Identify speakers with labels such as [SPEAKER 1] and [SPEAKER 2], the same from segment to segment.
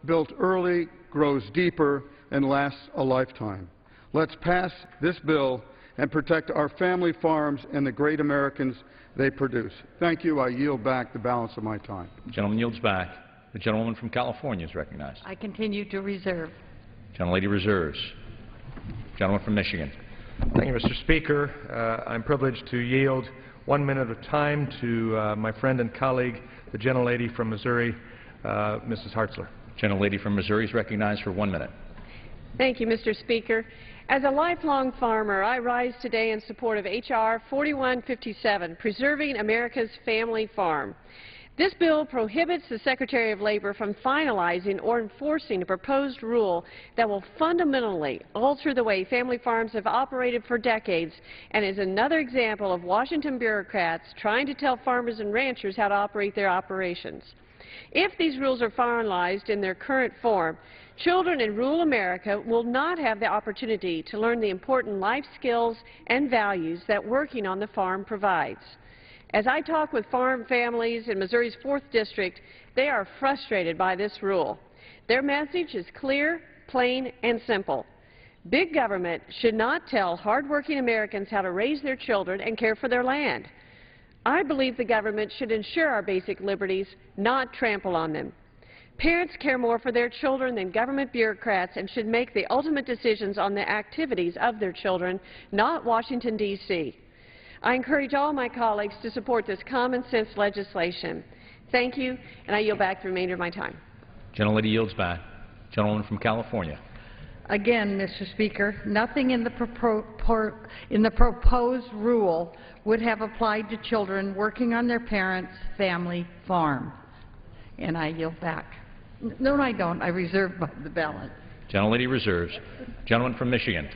[SPEAKER 1] built early grows deeper and lasts a lifetime. Let's pass this bill and protect our family farms and the great Americans they produce. Thank you. I yield back the balance of my time.
[SPEAKER 2] The gentleman yields back. The gentlewoman from California is recognized.
[SPEAKER 3] I continue to reserve.
[SPEAKER 2] Gentlelady reserves. Gentleman from Michigan.
[SPEAKER 4] Thank you, Mr. Speaker. I'm privileged to yield 1 minute of time to my friend and colleague, the gentlelady from Missouri, Mrs. Hartzler.
[SPEAKER 2] Gentlelady from Missouri is recognized for 1 minute.
[SPEAKER 5] Thank you, Mr. Speaker. As a lifelong farmer, I rise today in support of H.R. 4157, Preserving America's Family Farm. This bill prohibits the Secretary of Labor from finalizing or enforcing a proposed rule that will fundamentally alter the way family farms have operated for decades and is another example of Washington bureaucrats trying to tell farmers and ranchers how to operate their operations. If these rules are finalized in their current form, children in rural America will not have the opportunity to learn the important life skills and values that working on the farm provides. As I talk with farm families in Missouri's 4th District, they are frustrated by this rule. Their message is clear, plain, and simple. Big government should not tell hardworking Americans how to raise their children and care for their land. I believe the government should ensure our basic liberties, not trample on them. Parents care more for their children than government bureaucrats and should make the ultimate decisions on the activities of their children, not Washington, D.C. I encourage all my colleagues to support this common-sense legislation. Thank you, and I yield back the remainder of my time.
[SPEAKER 2] Gentlelady yields back. Gentleman from California.
[SPEAKER 3] Again, Mr. Speaker, nothing in the proposed rule would have applied to children working on their parents' family farm. And I yield back. No, I don't. I reserve the balance.
[SPEAKER 2] Gentlelady reserves. Gentleman from Michigan.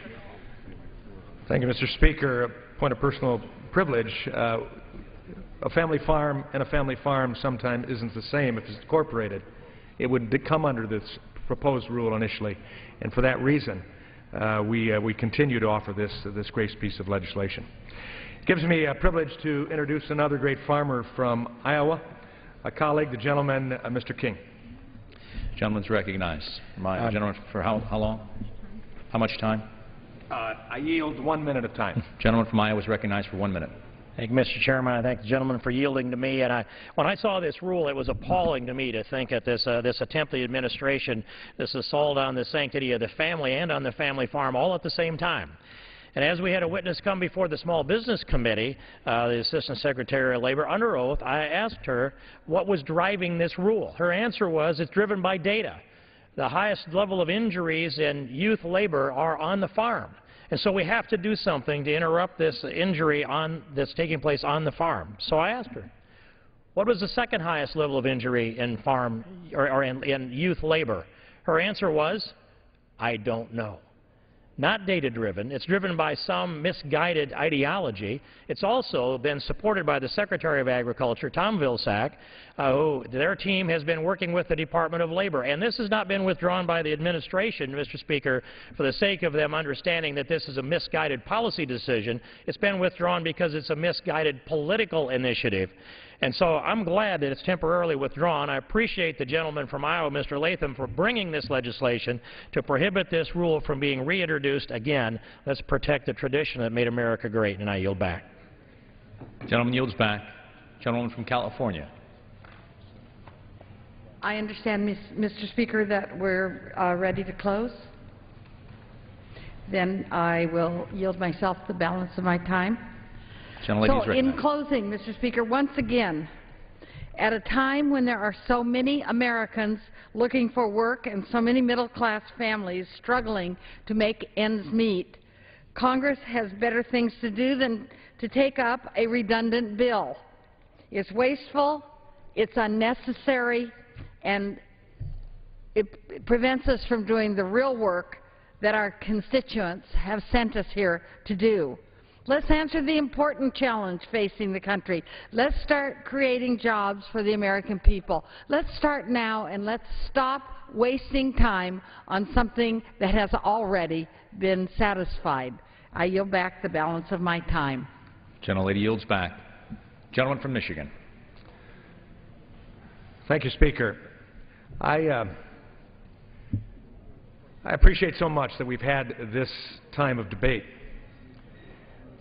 [SPEAKER 4] Thank you, Mr. Speaker. A point of personal privilege. A family farm and a family farm sometimes isn't the same if it's incorporated. It would come under this proposed rule initially, and for that reason, we continue to offer this great piece of legislation. It gives me a privilege to introduce another great farmer from Iowa, a colleague, the gentleman, Mr. King.
[SPEAKER 2] Gentleman's recognized. Gentleman, for how long? How much time?
[SPEAKER 4] I yield 1 minute of time.
[SPEAKER 2] Gentleman from Iowa is recognized for 1 minute.
[SPEAKER 6] Thank you, Mr. Chairman. I thank the gentleman for yielding to me. And when I saw this rule, it was appalling to me to think that this attempt of the administration, this assault on the sanctity of the family and on the family farm all at the same time. And as we had a witness come before the Small Business Committee, the Assistant Secretary of Labor, under oath, I asked her what was driving this rule. Her answer was, it's driven by data. The highest level of injuries in youth labor are on the farm. And so we have to do something to interrupt this injury that's taking place on the farm. So I asked her, what was the second highest level of injury in farm or in youth labor? Her answer was, I don't know. Not data-driven. It's driven by some misguided ideology. It's also been supported by the Secretary of Agriculture, Tom Vilsack, who their team has been working with the Department of Labor. And this has not been withdrawn by the administration, Mr. Speaker, for the sake of them understanding that this is a misguided policy decision. It's been withdrawn because it's a misguided political initiative. And so I'm glad that it's temporarily withdrawn. I appreciate the gentleman from Iowa, Mr. Latham, for bringing this legislation to prohibit this rule from being reintroduced again. Let's protect the tradition that made America great, and I yield back.
[SPEAKER 2] Gentleman yields back. Gentleman from California.
[SPEAKER 3] I understand, Mr. Speaker, that we're ready to close. Then I will yield myself the balance of my time. So in closing, Mr. Speaker, once again, at a time when there are so many Americans looking for work and so many middle-class families struggling to make ends meet, Congress has better things to do than to take up a redundant bill. It's wasteful, it's unnecessary, and it prevents us from doing the real work that our constituents have sent us here to do. Let's answer the important challenge facing the country. Let's start creating jobs for the American people. Let's start now, and let's stop wasting time on something that has already been satisfied. I yield back the balance of my time.
[SPEAKER 2] Gentlelady yields back. Gentleman from Michigan.
[SPEAKER 4] Thank you, Speaker. I I appreciate so much that we've had this time of debate.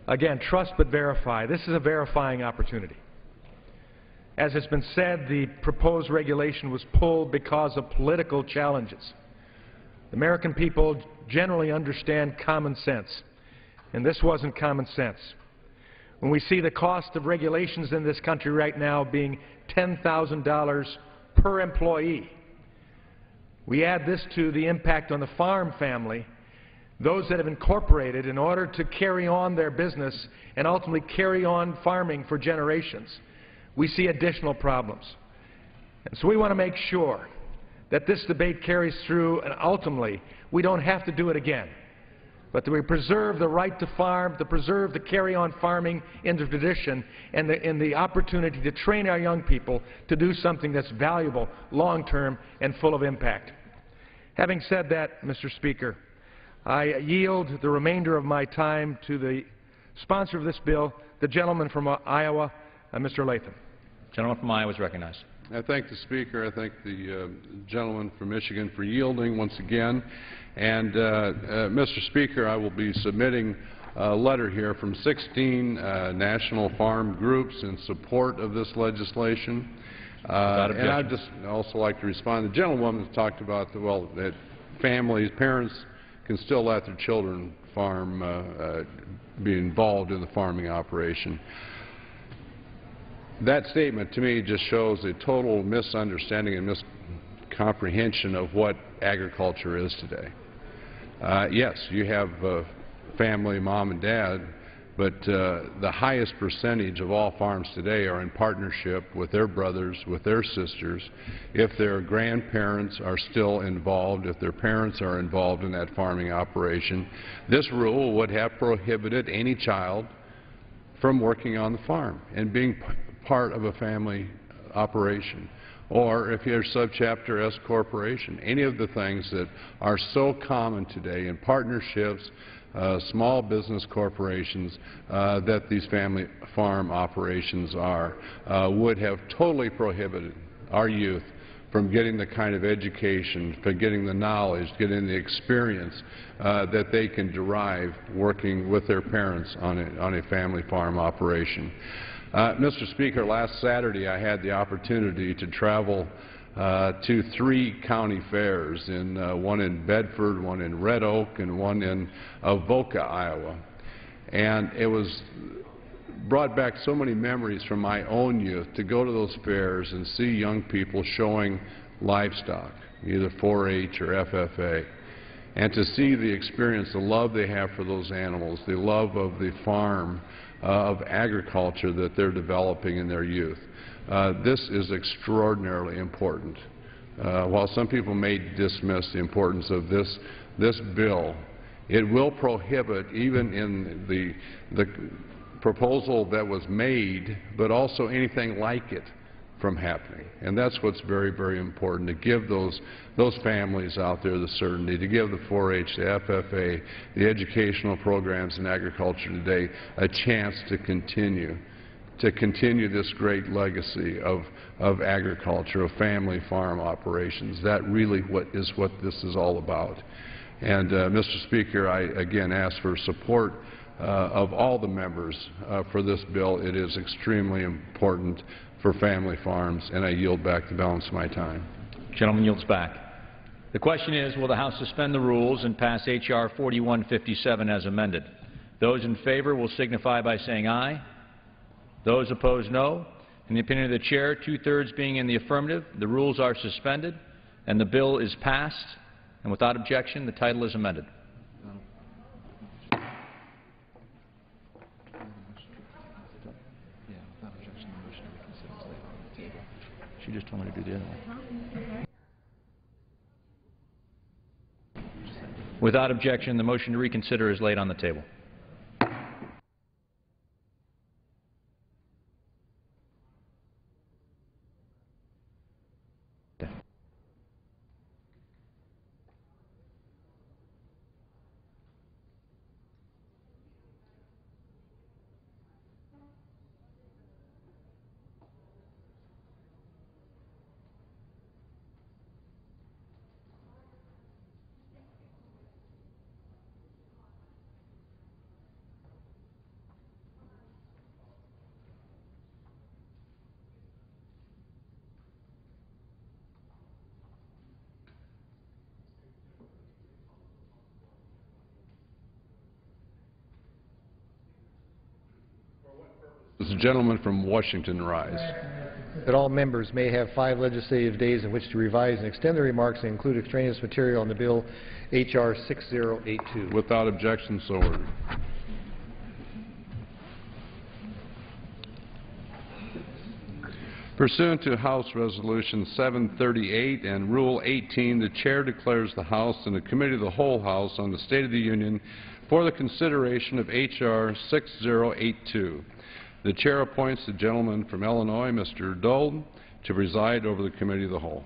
[SPEAKER 4] Again, trust but verify. This is a verifying opportunity. As has been said, the proposed regulation was pulled because of political challenges. The American people generally understand common sense, and this wasn't common sense. When we see the cost of regulations in this country right now being $10,000 per employee, we add this to the impact on the farm family, those that have incorporated in order to carry on their business and ultimately carry on farming for generations. We see additional problems. And so we want to make sure that this debate carries through and ultimately we don't have to do it again, but that we preserve the right to farm, to preserve the carry-on farming into tradition, and the opportunity to train our young people to do something that's valuable, long-term, and full of impact. Having said that, Mr. Speaker, I yield the remainder of my time to the sponsor of this bill, the gentleman from Iowa, Mr. Latham.
[SPEAKER 2] Gentleman from Iowa is recognized.
[SPEAKER 7] I thank the Speaker. I thank the gentleman from Michigan for yielding once again. And, Mr. Speaker, I will be submitting a letter here from 16 national farm groups in support of this legislation. And I'd just also like to respond. The gentlewoman talked about, that families, parents can still let their children farm, be involved in the farming operation. That statement to me just shows a total misunderstanding and miscomprehension of what agriculture is today. Yes, you have family, mom and dad, but the highest percentage of all farms today are in partnership with their brothers, with their sisters. If their grandparents are still involved, if their parents are involved in that farming operation, this rule would have prohibited any child from working on the farm and being part of a family operation. Or if you're subchapter S corporation, any of the things that are so common today in partnerships, small business corporations that these family farm operations are, would have totally prohibited our youth from getting the kind of education, from getting the knowledge, getting the experience that they can derive working with their parents on a family farm operation. Mr. Speaker, last Saturday I had the opportunity to travel to 3 county fairs, one in Bedford, one in Red Oak, and one in Avoca, Iowa. And it was brought back so many memories from my own youth to go to those fairs and see young people showing livestock, either 4-H or FFA, and to see the experience, the love they have for those animals, the love of the farm, of agriculture that they're developing in their youth. This is extraordinarily important. While some people may dismiss the importance of this bill, it will prohibit, even in the proposal that was made, but also anything like it from happening. And that's what's very, very important, to give those families out there the certainty, to give the 4-H, the FFA, the educational programs in agriculture today a chance to continue this great legacy of agriculture, of family farm operations. That really is what this is all about. And, Mr. Speaker, I again ask for support of all the members for this bill. It is extremely important for family farms, and I yield back the balance of my time.
[SPEAKER 2] Gentleman yields back. The question is, will the House suspend the rules and pass H.R. 4157 as amended? Those in favor will signify by saying aye. Those opposed, no. In the opinion of the Chair, 2/3 being in the affirmative, the rules are suspended and the bill is passed. And without objection, the title is amended. She just told me to do the other one. Without objection, the motion to reconsider is laid on the table.
[SPEAKER 7] Does the gentleman from Washington rise?
[SPEAKER 8] That all members may have 5 legislative days in which to revise and extend their remarks and include extraneous material on the bill H.R. 6082.
[SPEAKER 7] Without objection, so ordered. Pursuant to House Resolution 738 and Rule 18, the Chair declares the House and the Committee of the Whole House on the State of the Union for the consideration of H.R. 6082. The Chair appoints the gentleman from Illinois, Mr. Dole, to preside over the Committee of the Whole.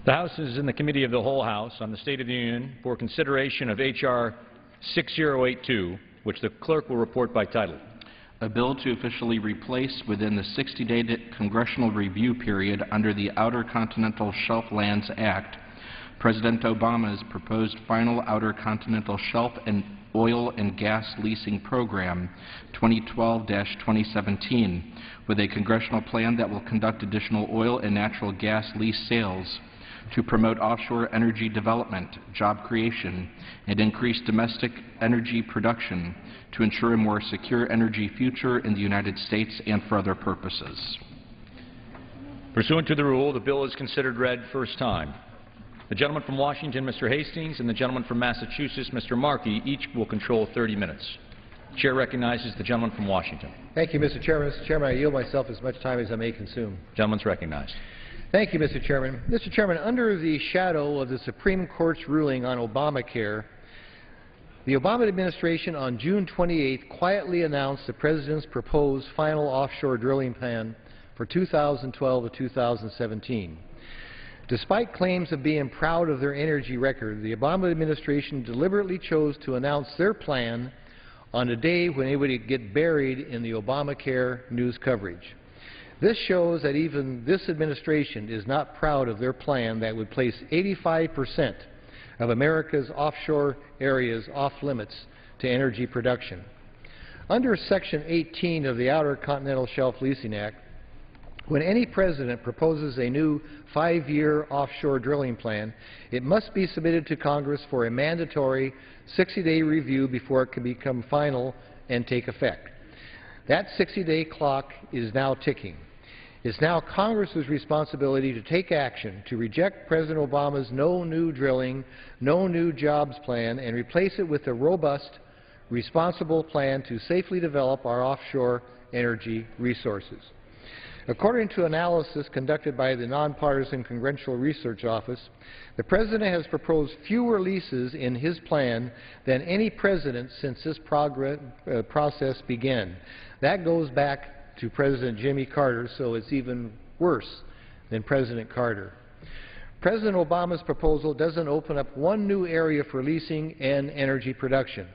[SPEAKER 2] The House is in the Committee of the Whole House on the State of the Union for consideration of H.R. 6082, which the clerk will report by title.
[SPEAKER 9] A bill to officially replace within the 60-day congressional review period under the Outer Continental Shelf Lands Act, President Obama's proposed final Outer Continental Shelf and Oil and Gas Leasing Program, 2012-2017, with a congressional plan that will conduct additional oil and natural gas lease sales to promote offshore energy development, job creation, and increase domestic energy production to ensure a more secure energy future in the United States and for other purposes.
[SPEAKER 2] Pursuant to the rule, the bill is considered read first time. The gentleman from Washington, Mr. Hastings, and the gentleman from Massachusetts, Mr. Markey, each will control 30 minutes. The Chair recognizes the gentleman from Washington.
[SPEAKER 8] Thank you, Mr. Chairman. Mr. Chairman, I yield myself as much time as I may consume.
[SPEAKER 2] The gentleman's recognized.
[SPEAKER 8] Thank you, Mr. Chairman. Mr. Chairman, under the shadow of the Supreme Court's ruling on Obamacare, the Obama administration on June 28th quietly announced the President's proposed final offshore drilling plan for 2012 to 2017. Despite claims of being proud of their energy record, the Obama administration deliberately chose to announce their plan on a day when it would get buried in the Obamacare news coverage. This shows that even this administration is not proud of their plan that would place 85% of America's offshore areas off limits to energy production. Under Section 18 of the Outer Continental Shelf Leasing Act, when any president proposes a new 5-year offshore drilling plan, it must be submitted to Congress for a mandatory 60-day review before it can become final and take effect. That 60-day clock is now ticking. It's now Congress's responsibility to take action to reject President Obama's no new drilling, no new jobs plan and replace it with a robust, responsible plan to safely develop our offshore energy resources. According to analysis conducted by the Nonpartisan Congressional Research Office, the President has proposed fewer leases in his plan than any president since this process began. That goes back to President Jimmy Carter, so it's even worse than President Carter. President Obama's proposal doesn't open up one new area for leasing and energy production.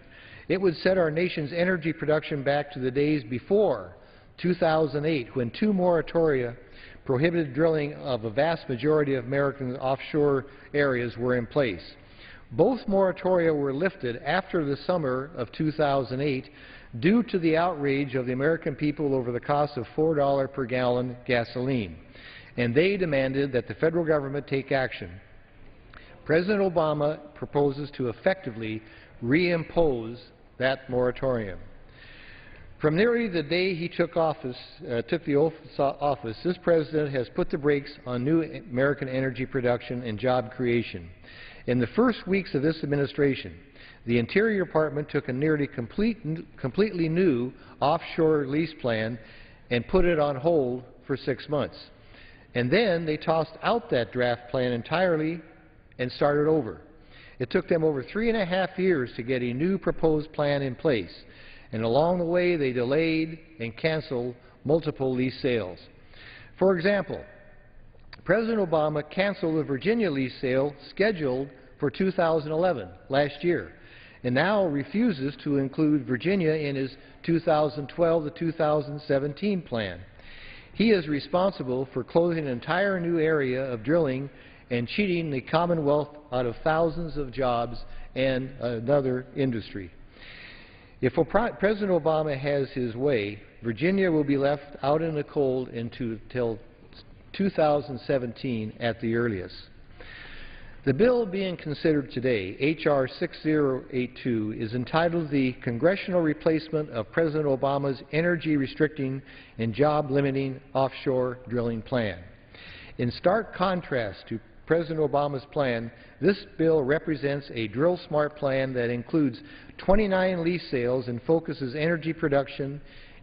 [SPEAKER 8] It would set our nation's energy production back to the days before 2008, when 2 moratoria prohibited drilling of a vast majority of American offshore areas were in place. Both moratoria were lifted after the summer of 2008 due to the outrage of the American people over the cost of $4 per gallon gasoline, and they demanded that the federal government take action. President Obama proposes to effectively reimpose that moratorium. From nearly the day he took the oath of office, this president has put the brakes on new American energy production and job creation. In the first weeks of this administration, the Interior Department took a nearly completely new offshore lease plan and put it on hold for 6 months. And then they tossed out that draft plan entirely and started over. It took them over 3.5 years to get a new proposed plan in place. And along the way, they delayed and canceled multiple lease sales. For example, President Obama canceled the Virginia lease sale scheduled for 2011, last year, and now refuses to include Virginia in his 2012 to 2017 plan. He is responsible for closing an entire new area of drilling and cheating the Commonwealth out of thousands of jobs and another industry. If President Obama has his way, Virginia will be left out in the cold until 2017 at the earliest. The bill being considered today, H.R. 6082, is entitled the Congressional Replacement of President Obama's Energy Restricting and Job Limiting Offshore Drilling Plan. In stark contrast to President Obama's plan, this bill represents a drill smart plan that includes 29 lease sales and focuses energy production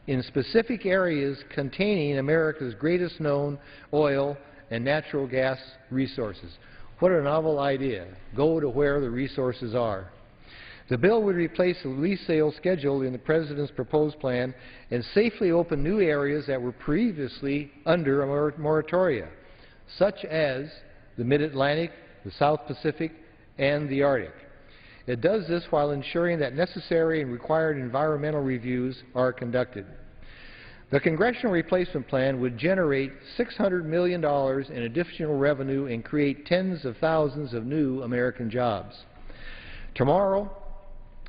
[SPEAKER 8] in specific areas containing America's greatest known oil and natural gas resources. What a novel idea. Go to where the resources are. The bill would replace the lease sale schedule in the President's proposed plan and safely open new areas that were previously under a moratoria, such as the Mid-Atlantic, the South Pacific, and the Arctic. It does this while ensuring that necessary and required environmental reviews are conducted. The Congressional Replacement Plan would generate $600 million in additional revenue and create tens of thousands of new American jobs. Tomorrow,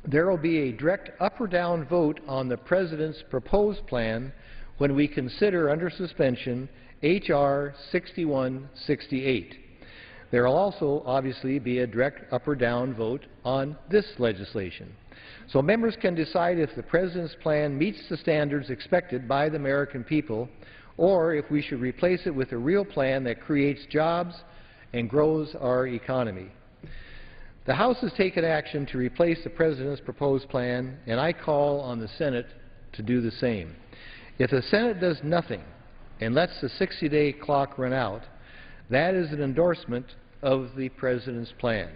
[SPEAKER 8] there will be a direct up or down vote on the President's proposed plan when we consider under suspension H.R. 6168. There will also obviously be a direct up or down vote on this legislation. So members can decide if the President's plan meets the standards expected by the American people, or if we should replace it with a real plan that creates jobs and grows our economy. The House has taken action to replace the President's proposed plan, and I call on the Senate to do the same. If the Senate does nothing and lets the 60-day clock run out, that is an endorsement of the President's plan.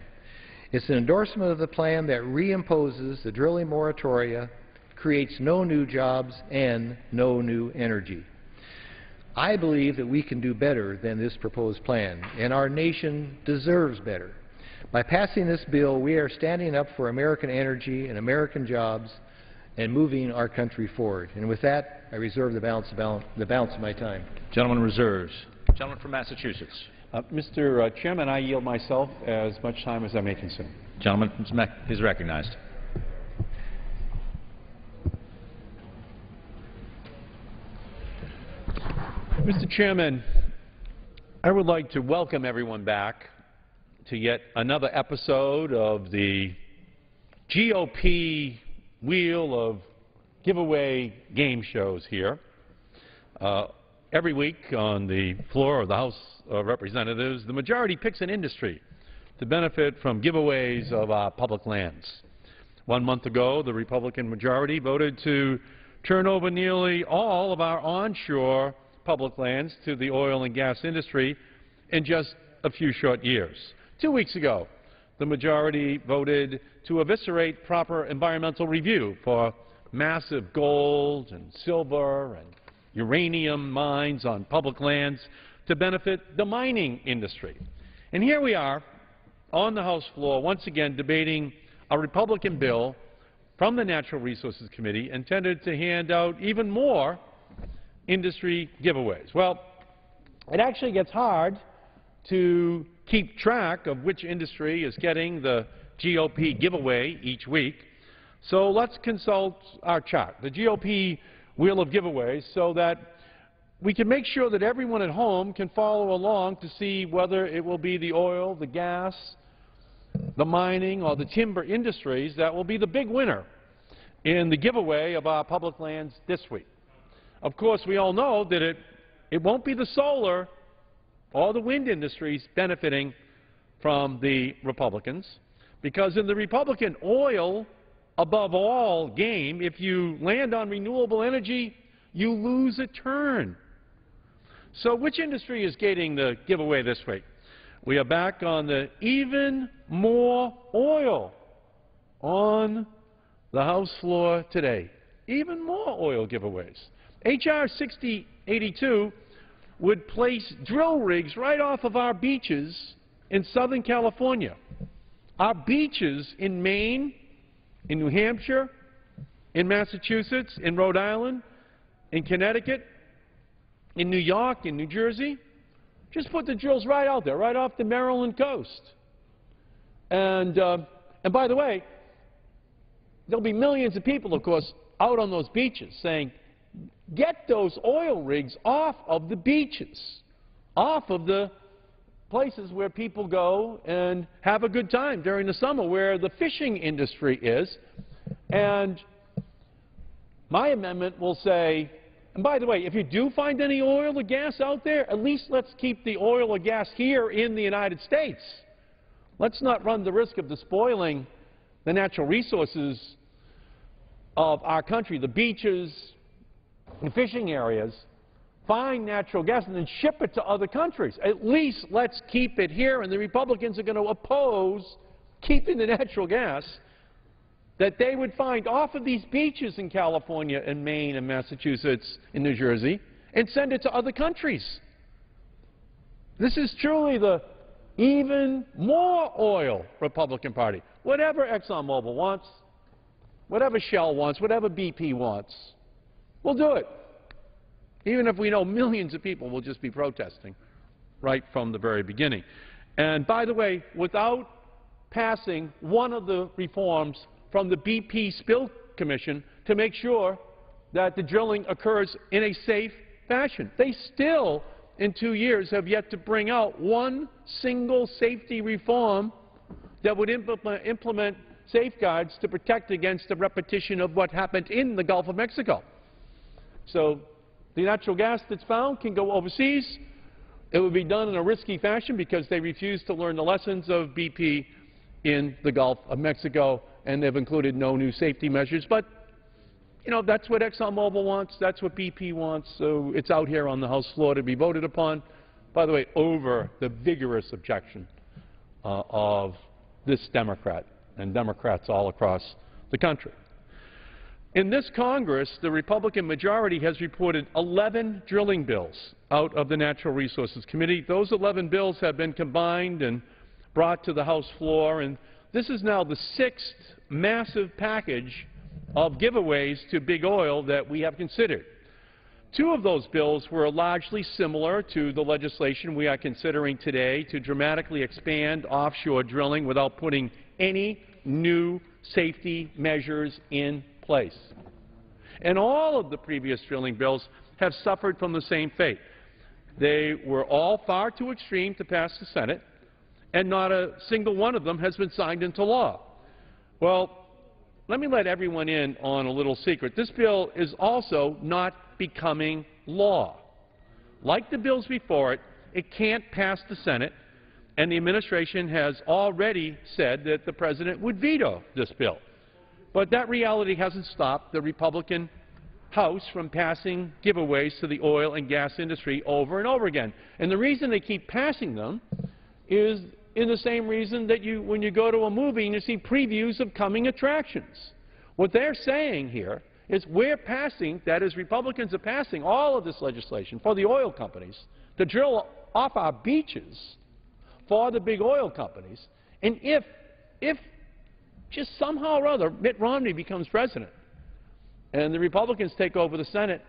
[SPEAKER 8] It's an endorsement of the plan that reimposes the drilling moratoria, creates no new jobs, and no new energy. I believe that we can do better than this proposed plan, and our nation deserves better. By passing this bill, we are standing up for American energy and American jobs and moving our country forward. And with that, I reserve the balance of my time.
[SPEAKER 2] Gentleman reserves. Gentleman from Massachusetts.
[SPEAKER 10] Mr. Chairman, I yield myself as much time as I may consume.
[SPEAKER 2] Gentleman is recognized.
[SPEAKER 10] Mr. Chairman, I would like to welcome everyone back to yet another episode of the GOP wheel of giveaway game shows here. Every week on the floor of the House of Representatives, the majority picks an industry to benefit from giveaways of our public lands. 1 month ago, the Republican majority voted to turn over nearly all of our onshore public lands to the oil and gas industry in just a few short years. 2 weeks ago, the majority voted to eviscerate proper environmental review for massive gold and silver and uranium mines on public lands to benefit the mining industry. And here we are on the House floor once again debating a Republican bill from the Natural Resources Committee intended to hand out even more industry giveaways. Well, it actually gets hard to keep track of which industry is getting the GOP giveaway each week. So let's consult our chart, the GOP wheel of giveaways, so that we can make sure that everyone at home can follow along to see whether it will be the oil, the gas, the mining, or the timber industries that will be the big winner in the giveaway of our public lands this week. Of course, we all know that it won't be the solar or the wind industries benefiting from the Republicans, because in the Republican oil above all game, if you land on renewable energy, you lose a turn. So which industry is getting the giveaway this week? We are back on the even more oil on the House floor today. Even more oil giveaways. H.R. 6082 would place drill rigs right off of our beaches in Southern California. Our beaches in Maine, in New Hampshire, in Massachusetts, in Rhode Island, in Connecticut, in New York, in New Jersey, Just put the drills right out there, right off the Maryland coast. And by the way, there'll be millions of people, of course, out on those beaches saying, get those oil rigs off of the beaches, off of the places where people go and have a good time during the summer, where the fishing industry is. And my amendment will say, and by the way, if you do find any oil or gas out there, at least let's keep the oil or gas here in the United States. Let's not run the risk of despoiling the natural resources of our country, the beaches, the fishing areas, find natural gas and then ship it to other countries. At least let's keep it here, and the Republicans are going to oppose keeping the natural gas that they would find off of these beaches in California and Maine and Massachusetts and New Jersey and send it to other countries. This is truly the even more oil Republican Party. Whatever ExxonMobil wants, whatever Shell wants, whatever BP wants, we'll do it. Even if we know millions of people will just be protesting right from the very beginning. And by the way, without passing one of the reforms from the BP Spill Commission to make sure that the drilling occurs in a safe fashion. They still, in 2 years, have yet to bring out one single safety reform that would implement safeguards to protect against the repetition of what happened in the Gulf of Mexico. So the natural gas that's found can go overseas. It would be done in a risky fashion because they refuse to learn the lessons of BP in the Gulf of Mexico, and they've included no new safety measures. But, you know, that's what ExxonMobil wants. That's what BP wants. So it's out here on the House floor to be voted upon, by the way, over the vigorous objection of this Democrat and Democrats all across the country. In this Congress, the Republican majority has reported 11 drilling bills out of the Natural Resources Committee. Those 11 bills have been combined and brought to the House floor, and this is now the 6th massive package of giveaways to big oil that we have considered. 2 of those bills were largely similar to the legislation we are considering today to dramatically expand offshore drilling without putting any new safety measures in place. And all of the previous drilling bills have suffered from the same fate. They were all far too extreme to pass the Senate, and not a single one of them has been signed into law. Well, let me let everyone in on a little secret. This bill is also not becoming law. Like the bills before it, it can't pass the Senate, and the administration has already said that the President would veto this bill. But that reality hasn't stopped the Republican House from passing giveaways to the oil and gas industry over and over again. And the reason they keep passing them is in the same reason that when you go to a movie and you see previews of coming attractions. What they're saying here is we're passing, that is, Republicans are passing all of this legislation for the oil companies to drill off our beaches for the big oil companies. And if just somehow or other Mitt Romney becomes president and the Republicans take over the Senate,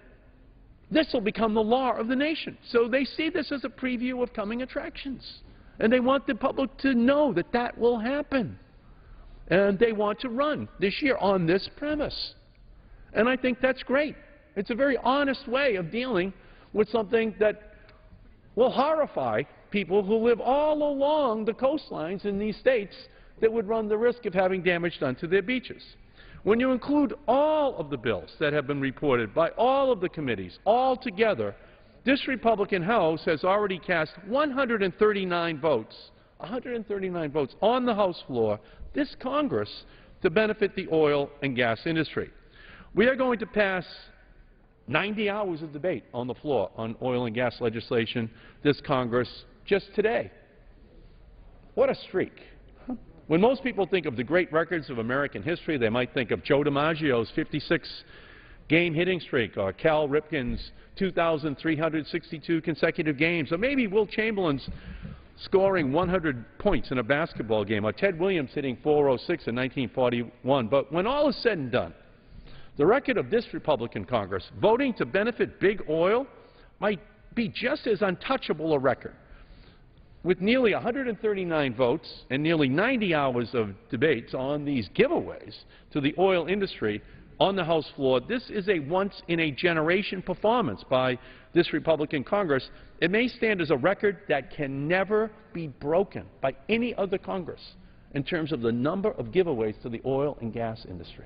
[SPEAKER 10] this will become the law of the nation. So they see this as a preview of coming attractions. And they want the public to know that that will happen. And they want to run this year on this premise. And I think that's great. It's a very honest way of dealing with something that will horrify people who live all along the coastlines in these states that would run the risk of having damage done to their beaches. When you include all of the bills that have been reported by all of the committees, all together, this Republican House has already cast 139 votes on the House floor, this Congress, to benefit the oil and gas industry. We are going to pass 90 hours of debate on the floor on oil and gas legislation this Congress just today. What a streak. When most people think of the great records of American history, they might think of Joe DiMaggio's 56-game hitting streak, or Cal Ripken's 2,362 consecutive games, or maybe Wilt Chamberlain's scoring 100 points in a basketball game, or Ted Williams hitting 406 in 1941. But when all is said and done, the record of this Republican Congress voting to benefit big oil might be just as untouchable a record with nearly 139 votes and nearly 90 hours of debates on these giveaways to the oil industry on the House floor, this is a once-in-a-generation performance by this Republican Congress. It may stand as a record that can never be broken by any other Congress in terms of the number of giveaways to the oil and gas industry.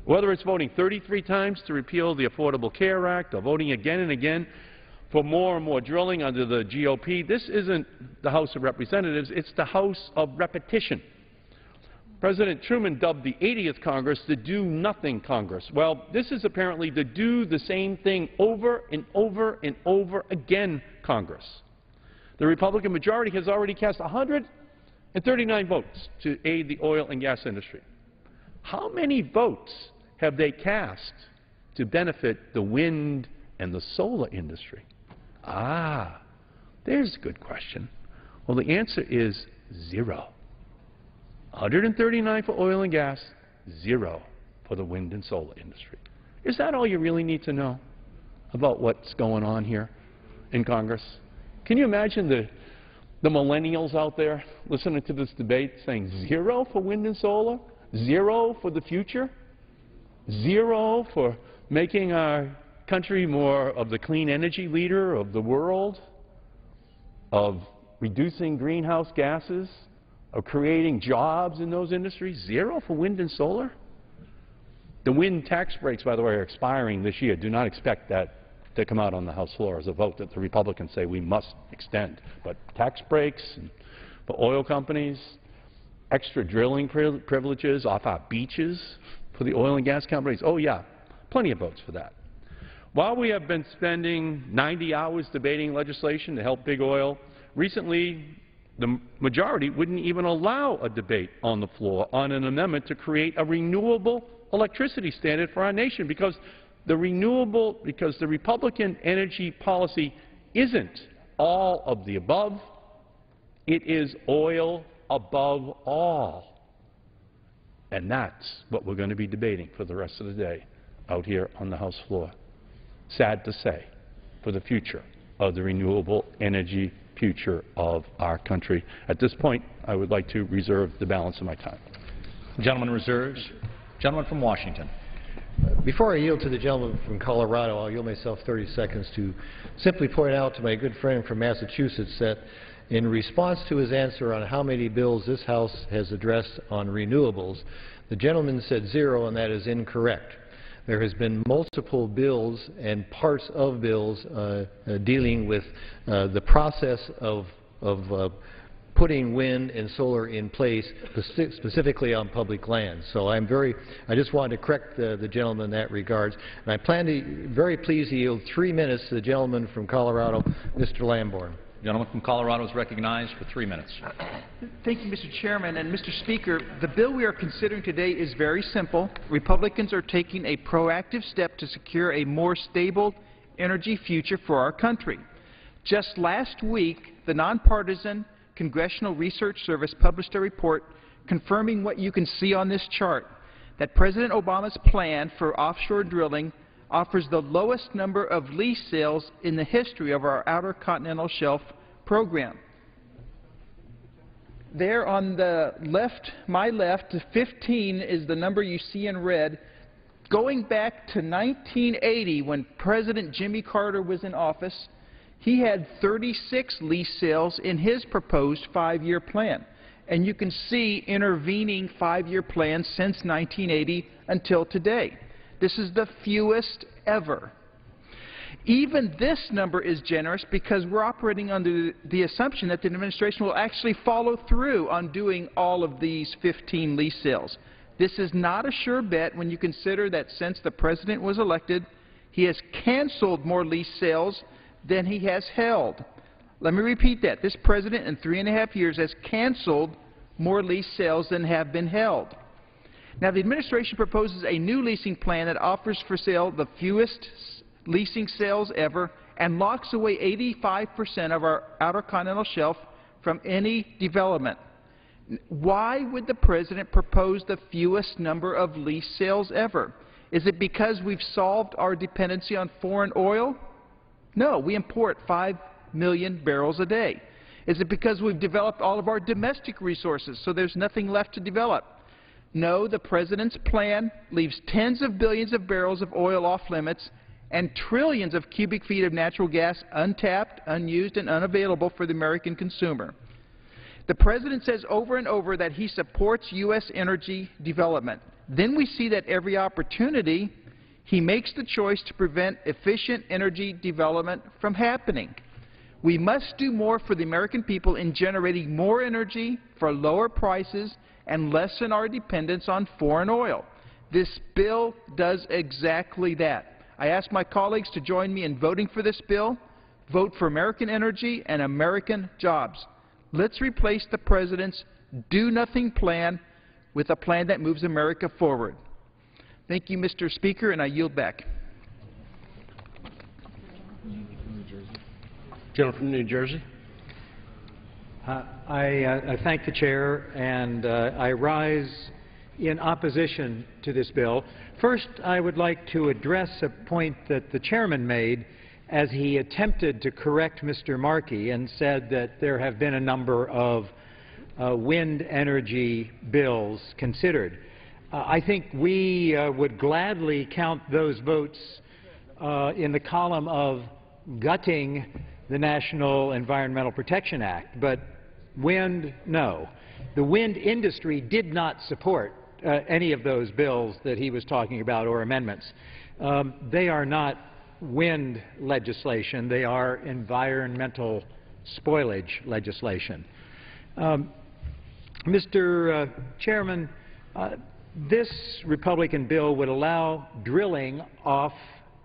[SPEAKER 10] Whether it's voting 33 times to repeal the Affordable Care Act or voting again and again for more and more drilling under the GOP, this isn't the House of Representatives, it's the House of Repetition. President Truman dubbed the 80th Congress the Do-Nothing Congress. Well, this is apparently the do the same thing over and over and over again Congress. The Republican majority has already cast 139 votes to aid the oil and gas industry. How many votes have they cast to benefit the wind and the solar industry? Ah, there's a good question. Well, the answer is 0. 139 for oil and gas, 0 for the wind and solar industry. Is that all you really need to know about what's going on here in Congress? Can you imagine the millennials out there listening to this debate saying 0 for wind and solar, 0 for the future, 0 for making our country more of the clean energy leader of the world, of reducing greenhouse gases, of creating jobs in those industries? 0 for wind and solar? The wind tax breaks, by the way, are expiring this year. Do not expect that to come out on the House floor as a vote that the Republicans say we must extend. But tax breaks for oil companies, extra drilling privileges off our beaches for the oil and gas companies, oh yeah, plenty of votes for that. While we have been spending 90 hours debating legislation to help big oil, recently the majority wouldn't even allow a debate on the floor on an amendment to create a renewable electricity standard for our nation because the Republican energy policy isn't all of the above. It is oil above all. And that's what we're going to be debating for the rest of the day out here on the House floor. Sad to say, for the future of the renewable energy future of our country. At this point, I would like to reserve the balance of my time.
[SPEAKER 2] Gentleman reserves. Gentleman from Washington.
[SPEAKER 8] Before I yield to the gentleman from Colorado, I'll yield myself 30 seconds to simply point out to my good friend from Massachusetts that in response to his answer on how many bills this House has addressed on renewables, the gentleman said 0, and that is incorrect. There has been multiple bills and parts of bills dealing with the process of putting wind and solar in place, specifically on public lands. So I just wanted to correct the gentleman in that regards. And I plan to, very pleased to yield 3 minutes to the gentleman from Colorado, Mr. Lamborn.
[SPEAKER 2] The gentleman from Colorado is recognized for 3 minutes.
[SPEAKER 11] Thank you, Mr. Chairman. And Mr. Speaker, the bill we are considering today is very simple. Republicans are taking a proactive step to secure a more stable energy future for our country. Just last week, the nonpartisan Congressional Research Service published a report confirming what you can see on this chart, that President Obama's plan for offshore drilling offers the lowest number of lease sales in the history of our Outer Continental Shelf program. There on the left, my left, 15 is the number you see in red. Going back to 1980, when President Jimmy Carter was in office, he had 36 lease sales in his proposed 5-year plan. And you can see intervening 5-year plans since 1980 until today. This is the fewest ever. Even this number is generous because we're operating under the assumption that the administration will actually follow through on doing all of these 15 lease sales. This is not a sure bet when you consider that since the president was elected, he has canceled more lease sales than he has held. Let me repeat that. This president in 3.5 years has canceled more lease sales than have been held. Now, the administration proposes a new leasing plan that offers for sale the fewest leasing sales ever and locks away 85% of our Outer Continental Shelf from any development. Why would the president propose the fewest number of lease sales ever? Is it because we've solved our dependency on foreign oil? No, we import 5 million barrels a day. Is it because we've developed all of our domestic resources, so there's nothing left to develop? No, the President's plan leaves tens of billions of barrels of oil off limits and trillions of cubic feet of natural gas untapped, unused, and unavailable for the American consumer. The President says over and over that he supports U.S. energy development. Then we see that every opportunity, he makes the choice to prevent efficient energy development from happening. We must do more for the American people in generating more energy for lower prices and lessen our dependence on foreign oil. This bill does exactly that. I ask my colleagues to join me in voting for this bill. Vote for American energy and American jobs. Let's replace the President's do-nothing plan with a plan that moves America forward. Thank you, Mr. Speaker, and I yield back.
[SPEAKER 12] Gentleman from New Jersey.
[SPEAKER 13] I thank the Chair, and I rise in opposition to this bill. First, I would like to address a point that the Chairman made as he attempted to correct Mr. Markey and said that there have been a number of wind energy bills considered. I think we would gladly count those votes in the column of gutting the National Environmental Protection Act, but wind, no. The wind industry did not support any of those bills that he was talking about or amendments. They are not wind legislation. They are environmental spoilage legislation. Mr. Chairman, this Republican bill would allow drilling off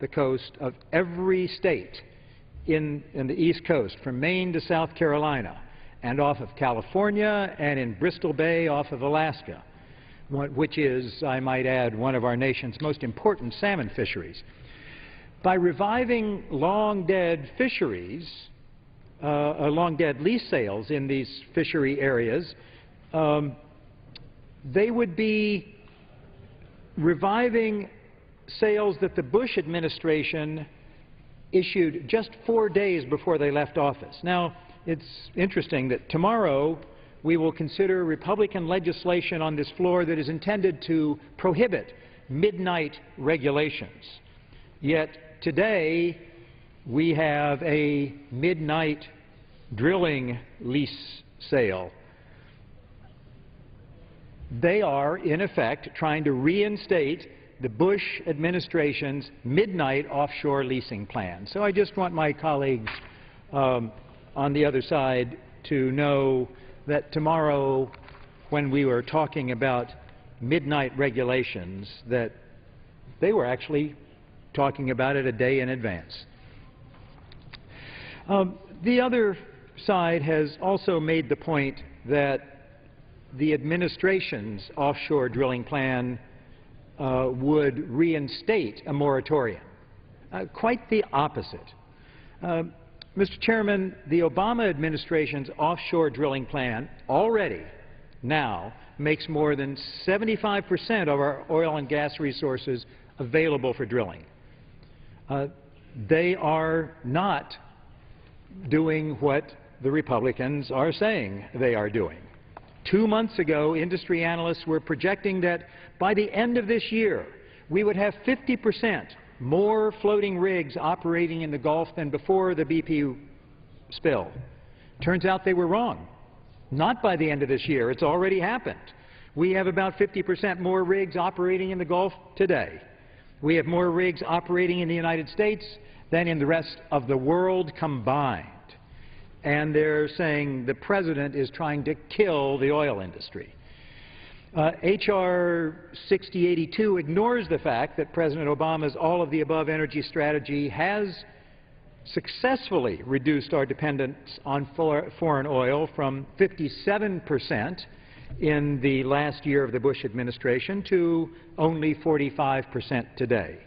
[SPEAKER 13] the coast of every state in the East Coast, from Maine to South Carolina, and off of California, and in Bristol Bay off of Alaska, which is, I might add, one of our nation's most important salmon fisheries. By reviving long-dead fisheries, long-dead lease sales in these fishery areas, they would be reviving sales that the Bush administration issued just 4 days before they left office. Now, it's interesting that tomorrow we will consider Republican legislation on this floor that is intended to prohibit midnight regulations. Yet today we have a midnight drilling lease sale. They are, in effect, trying to reinstate the Bush administration's midnight offshore leasing plan. So I just want my colleagues on the other side to know that tomorrow, when we were talking about midnight regulations, that they were actually talking about it a day in advance. The other side has also made the point that the administration's offshore drilling plan would reinstate a moratorium. Quite the opposite. Mr. Chairman, the Obama administration's offshore drilling plan already now makes more than 75% of our oil and gas resources available for drilling. They are not doing what the Republicans are saying they are doing. 2 months ago, industry analysts were projecting that by the end of this year, we would have 50% more floating rigs operating in the Gulf than before the BP spill. Turns out they were wrong. Not by the end of this year. It's already happened. We have about 50% more rigs operating in the Gulf today. We have more rigs operating in the United States than in the rest of the world combined. And they're saying the President is trying to kill the oil industry. H.R. 6082 ignores the fact that President Obama's all-of-the-above energy strategy has successfully reduced our dependence on foreign oil from 57% in the last year of the Bush administration to only 45% today.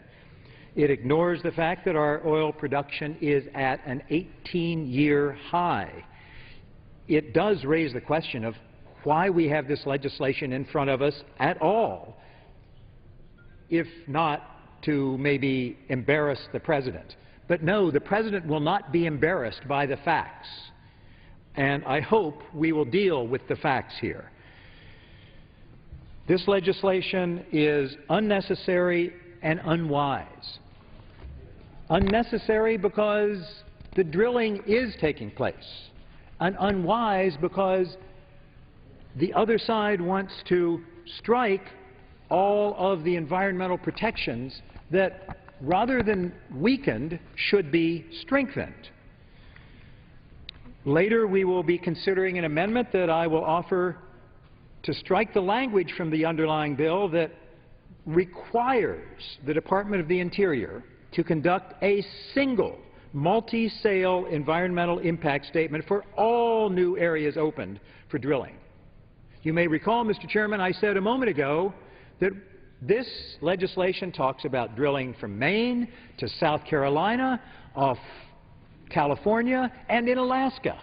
[SPEAKER 13] It ignores the fact that our oil production is at an 18-year high. It does raise the question of why we have this legislation in front of us at all, if not to maybe embarrass the President. But no, the President will not be embarrassed by the facts. and I hope we will deal with the facts here. This legislation is unnecessary and unwise. Unnecessary because the drilling is taking place, and unwise because the other side wants to strike all of the environmental protections that, rather than weakened, should be strengthened. Later, we will be considering an amendment that I will offer to strike the language from the underlying bill that requires the Department of the Interior to conduct a single multi-sale environmental impact statement for all new areas opened for drilling. You may recall, Mr. Chairman, I said a moment ago that this legislation talks about drilling from Maine to South Carolina, off California, and in Alaska.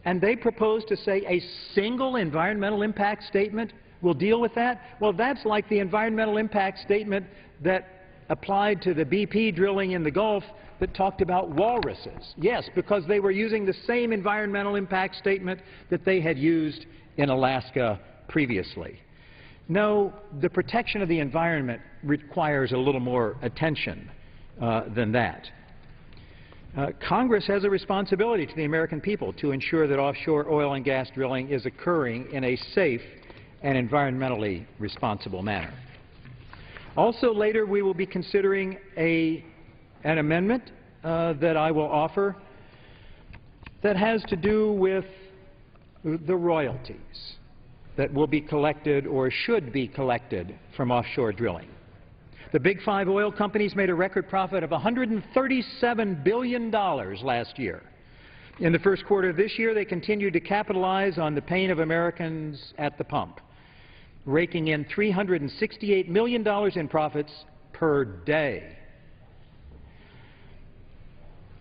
[SPEAKER 13] And they propose to say a single environmental impact statement will deal with that? Well, that's like the environmental impact statement that applied to the BP drilling in the Gulf that talked about walruses. Yes, because they were using the same environmental impact statement that they had used in Alaska previously. No, the protection of the environment requires a little more attention than that. Congress has a responsibility to the American people to ensure that offshore oil and gas drilling is occurring in a safe and environmentally responsible manner. Also, later we will be considering an amendment that I will offer that has to do with the royalties that will be collected or should be collected from offshore drilling. The Big Five oil companies made a record profit of $137 billion last year. In the first quarter of this year, they continued to capitalize on the pain of Americans at the pump, raking in $368 million in profits per day.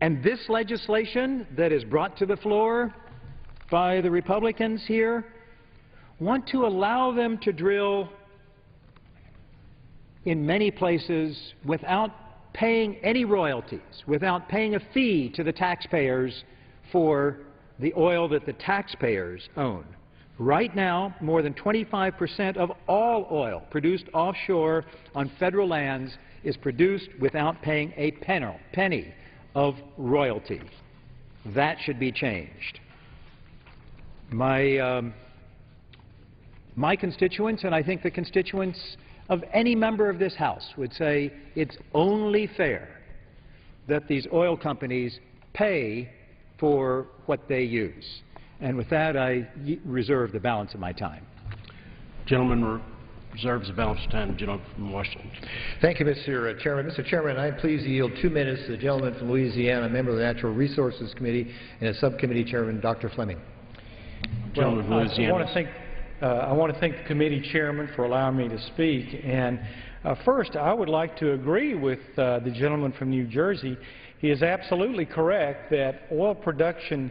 [SPEAKER 13] And this legislation that is brought to the floor by the Republicans here want to allow them to drill in many places without paying any royalties, without paying a fee to the taxpayers for the oil that the taxpayers own. Right now, more than 25% of all oil produced offshore on federal lands is produced without paying a penny of royalty. That should be changed. My constituents, and I think the constituents of any member of this House, would say it's only fair that these oil companies pay for what they use. And with that, I reserve the balance of my time.
[SPEAKER 12] Gentleman reserves the balance of time. Gentleman from Washington.
[SPEAKER 8] Thank you, Mr. Chairman. Mr. Chairman, I am pleased to yield 2 minutes to the gentleman from Louisiana, a member of the Natural Resources Committee and a subcommittee chairman, Dr. Fleming.
[SPEAKER 12] Gentleman from Louisiana.
[SPEAKER 14] I want to thank the committee chairman for allowing me to speak. And first, I would like to agree with the gentleman from New Jersey. He is absolutely correct that oil production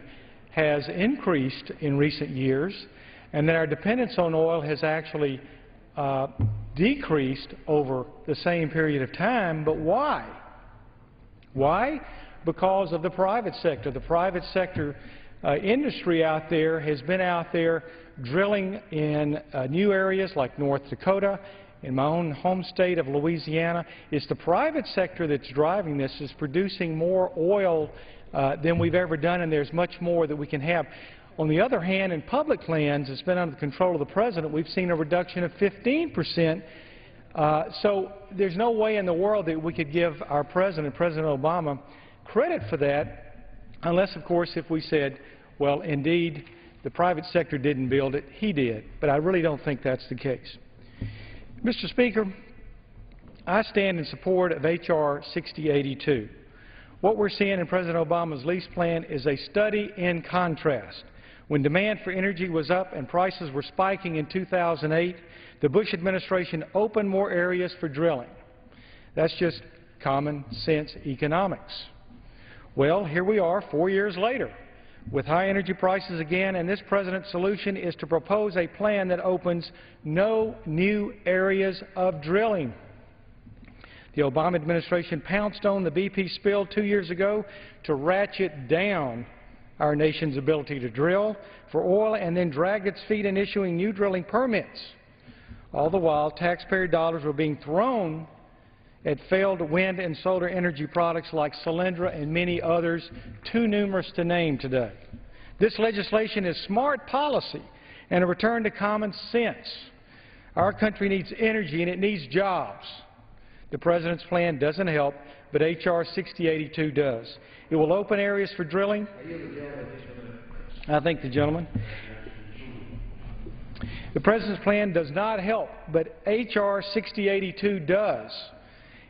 [SPEAKER 14] has increased in recent years and that our dependence on oil has actually decreased over the same period of time. But why? Why? Because of the private sector. The private sector industry out there has been out there drilling in new areas like North Dakota. In my own home state of Louisiana, it's the private sector that's driving this, is producing more oil than we've ever done, and there's much more that we can have. On the other hand, in public lands, it's been under the control of the President. We've seen a reduction of 15%. So there's no way in the world that we could give our President, President Obama, credit for that, unless, of course, if we said, well, indeed, the private sector didn't build it, he did. But I really don't think that's the case. Mr. Speaker, I stand in support of H.R. 6082. What we're seeing in President Obama's lease plan is a study in contrast. When demand for energy was up and prices were spiking in 2008, the Bush administration opened more areas for drilling. That's just common sense economics. Well, here we are 4 years later with high energy prices again, and this President's solution is to propose a plan that opens no new areas of drilling. The Obama administration pounced on the BP spill 2 years ago to ratchet down our nation's ability to drill for oil and then drag its feet in issuing new drilling permits. All the while, taxpayer dollars were being thrown at failed wind and solar energy products like Solyndra and many others, too numerous to name today. This legislation is smart policy and a return to common sense. Our country needs energy and it needs jobs. The President's plan doesn't help, but H.R. 6082 does. It will open areas for drilling. I thank the gentleman. The President's plan does not help, but H.R. 6082 does.